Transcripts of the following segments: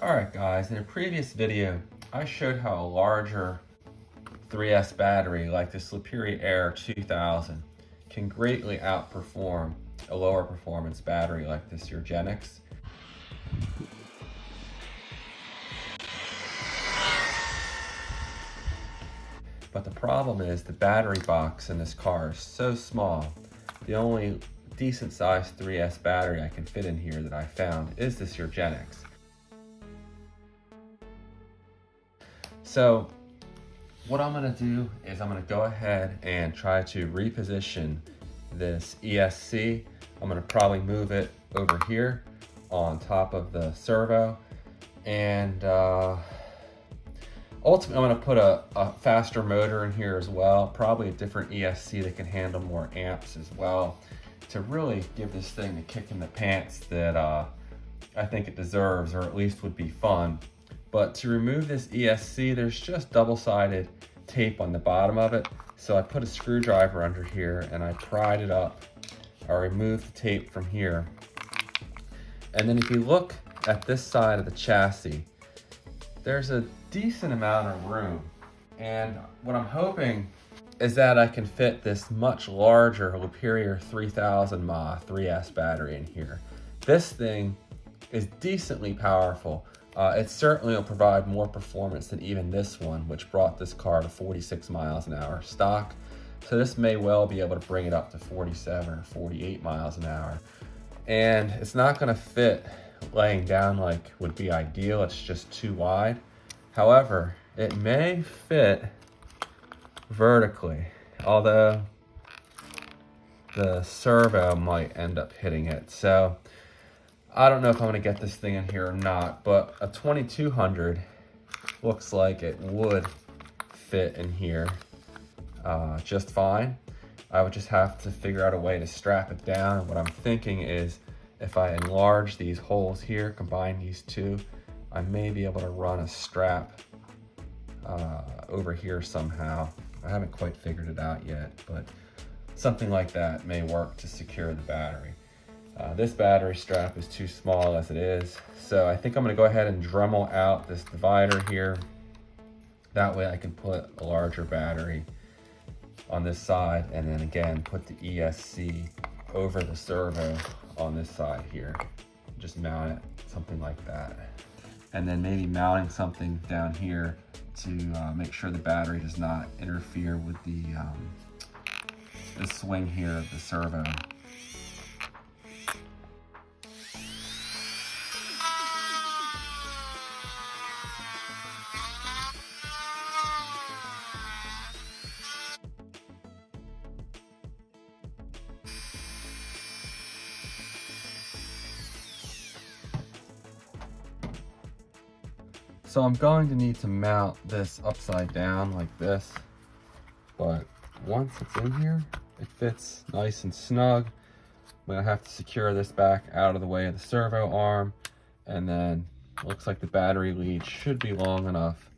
Alright guys, in a previous video, I showed how a larger 3S battery like the Superior Air 2000 can greatly outperform a lower performance battery like this Urgenix. But the problem is the battery box in this car is so small. The only decent sized 3S battery I can fit in here that I found is this Urgenix. So what I'm gonna do is I'm gonna go ahead and try to reposition this ESC. I'm gonna probably move it over here on top of the servo, and ultimately I'm gonna put a faster motor in here as well, probably a different ESC that can handle more amps as well, to really give this thing the kick in the pants that I think it deserves, or at least would be fun. But to remove this ESC, there's just double-sided tape on the bottom of it. So I put a screwdriver under here and I pried it up. I removed the tape from here. And then if you look at this side of the chassis, there's a decent amount of room. And what I'm hoping is that I can fit this much larger Superior 3000 mAh 3S battery in here. This thing is decently powerful. It certainly will provide more performance than even this one, which brought this car to 46 miles an hour stock. So this may well be able to bring it up to 47 or 48 miles an hour. And it's not gonna fit laying down like would be ideal, it's just too wide. However, it may fit vertically, although the servo might end up hitting it. So I don't know if I'm gonna get this thing in here or not, but a 2200 looks like it would fit in here just fine. I would just have to figure out a way to strap it down. And what I'm thinking is if I enlarge these holes here, combine these two, I may be able to run a strap over here somehow. I haven't quite figured it out yet, but something like that may work to secure the battery. This battery strap is too small as it is, so I think I'm gonna go ahead and Dremel out this divider here. That way I can put a larger battery on this side, and then again put the ESC over the servo on this side here. Just mount it, something like that. And then maybe mounting something down here to make sure the battery does not interfere with the swing here of the servo. So I'm going to need to mount this upside down like this, but once it's in here, it fits nice and snug. I'm gonna have to secure this back out of the way of the servo arm, and then it looks like the battery lead should be long enough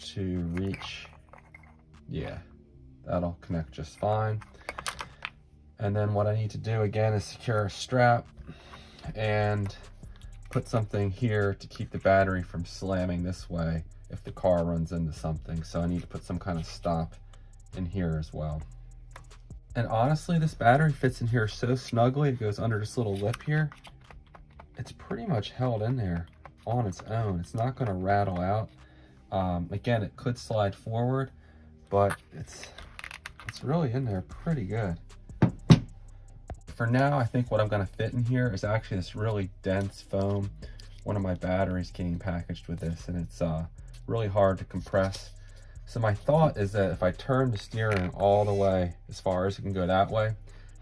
to reach. Yeah, that'll connect just fine. And then what I need to do again is secure a strap and put something here to keep the battery from slamming this way if the car runs into something. So I need to put some kind of stop in here as well. And honestly, this battery fits in here so snugly, it goes under this little lip here. It's pretty much held in there on its own. It's not gonna rattle out. Again, it could slide forward, but it's really in there pretty good. For now, I think what I'm gonna fit in here is actually this really dense foam. One of my batteries came packaged with this, and it's really hard to compress. So my thought is that if I turn the steering all the way as far as it can go that way,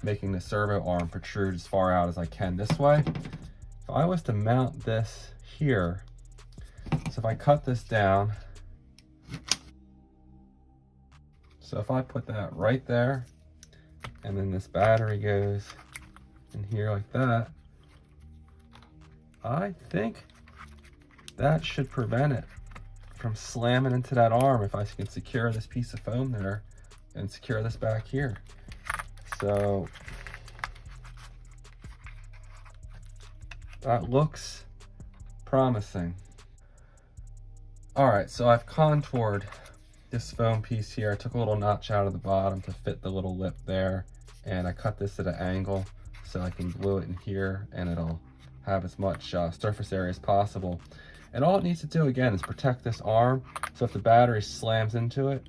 making the servo arm protrude as far out as I can this way, if I was to mount this here, so if I cut this down, so if I put that right there, and then this battery goes in here like that, I think that should prevent it from slamming into that arm if I can secure this piece of foam there and secure this back here. So That looks promising. All right, so I've contoured this foam piece here. I took a little notch out of the bottom to fit the little lip there, and I cut this at an angle so I can glue it in here and it'll have as much surface area as possible. And all it needs to do again is protect this arm, so if the battery slams into it,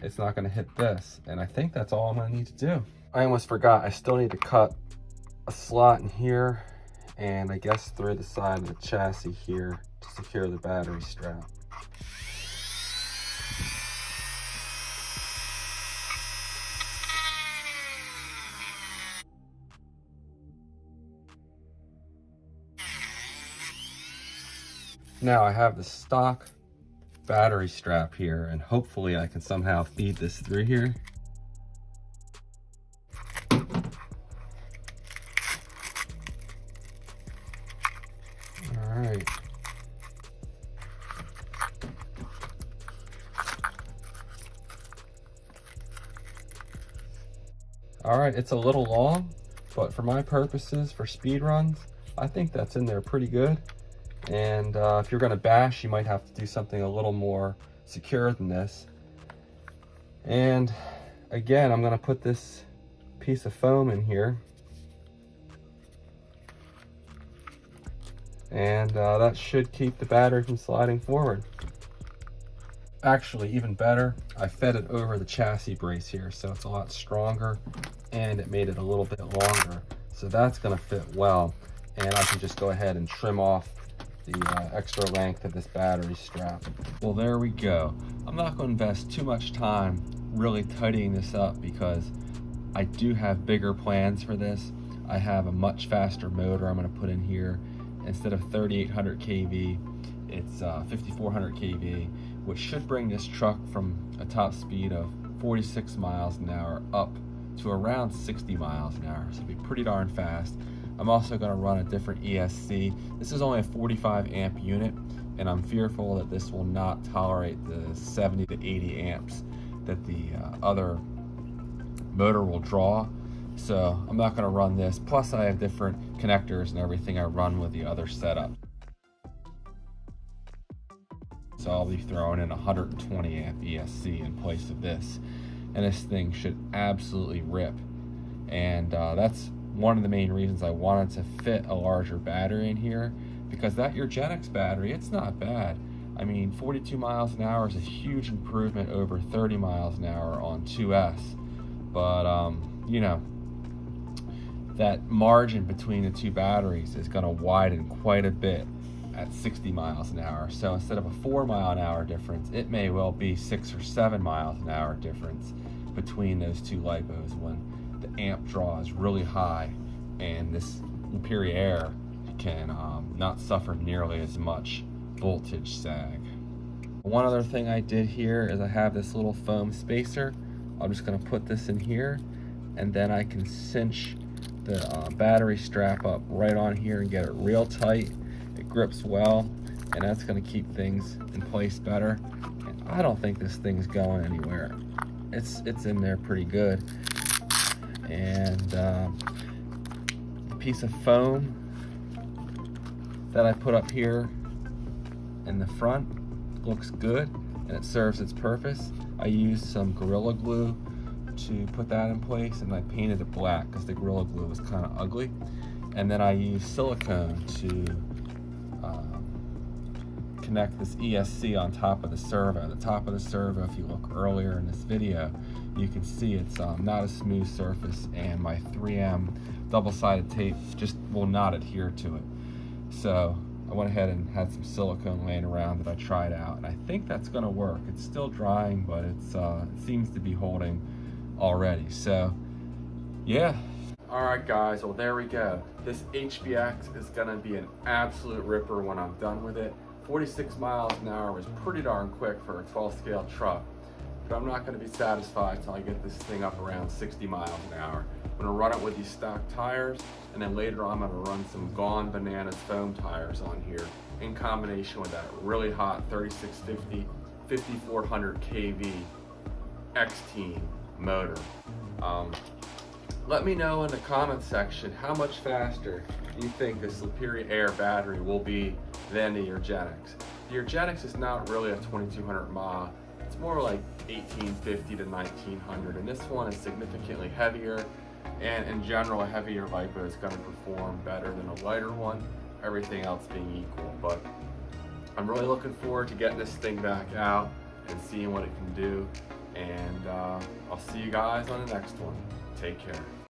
it's not going to hit this. And I think that's all I'm going to need to do. I almost forgot, I still need to cut a slot in here and I guess through the side of the chassis here to secure the battery strap. Now I have the stock battery strap here, and hopefully I can somehow feed this through here. All right. All right, it's a little long, but for my purposes, for speed runs, I think that's in there pretty good. And if you're gonna bash, you might have to do something a little more secure than this. And again, I'm gonna put this piece of foam in here. And that should keep the battery from sliding forward. Actually, even better, I fed it over the chassis brace here, so it's a lot stronger, and it made it a little bit longer. So that's gonna fit well. And I can just go ahead and trim off the extra length of this battery strap. Well, there we go. I'm not going to invest too much time really tidying this up because I do have bigger plans for this. I have a much faster motor I'm going to put in here. Instead of 3,800 kV, it's 5,400 kV, which should bring this truck from a top speed of 46 miles an hour up to around 60 miles an hour. So it'll be pretty darn fast. I'm also going to run a different ESC. This is only a 45 amp unit, and I'm fearful that this will not tolerate the 70 to 80 amps that the other motor will draw. So I'm not going to run this. Plus I have different connectors and everything I run with the other setup. So I'll be throwing in a 120 amp ESC in place of this. And this thing should absolutely rip. And that's one of the main reasons I wanted to fit a larger battery in here, because that Urgenix battery, it's not bad. I mean, 42 miles an hour is a huge improvement over 30 miles an hour on 2S. But, you know, that margin between the two batteries is going to widen quite a bit at 60 miles an hour. So instead of a 4 mile an hour difference, it may well be 6 or 7 miles an hour difference between those two LIPOs when the amp draw is really high and this Imperial can not suffer nearly as much voltage sag. One other thing I did here is I have this little foam spacer. I'm just going to put this in here, and then I can cinch the battery strap up right on here and get it real tight. It grips well, and that's going to keep things in place better. And I don't think this thing's going anywhere. It's in there pretty good. And the piece of foam that I put up here in the front looks good, and it serves its purpose. I used some Gorilla Glue to put that in place, and I painted it black because the Gorilla Glue was kind of ugly. And then I used silicone to connect this ESC on top of the servo. The top of the servo, if you look earlier in this video, you can see it's not a smooth surface, and my 3M double-sided tape just will not adhere to it. So I went ahead and had some silicone laying around that I tried out, and I think that's going to work. It's still drying, but it seems to be holding already. So yeah. All right guys, well there we go. This HBX is going to be an absolute ripper when I'm done with it. 46 miles an hour was pretty darn quick for a 12 scale truck, but I'm not going to be satisfied until I get this thing up around 60 miles an hour. I'm going to run it with these stock tires, and then later on I'm going to run some Gone Bananas foam tires on here in combination with that really hot 3650 5400 kV X-Team motor. Let me know in the comment section how much faster you think this Superior Air battery will be than the Urgenix. The Urgenix is not really a 2200 mAh. It's more like 1850 to 1900, and this one is significantly heavier, and in general a heavier LiPo is going to perform better than a lighter one, everything else being equal. But I'm really looking forward to getting this thing back out and seeing what it can do, and I'll see you guys on the next one. Take care.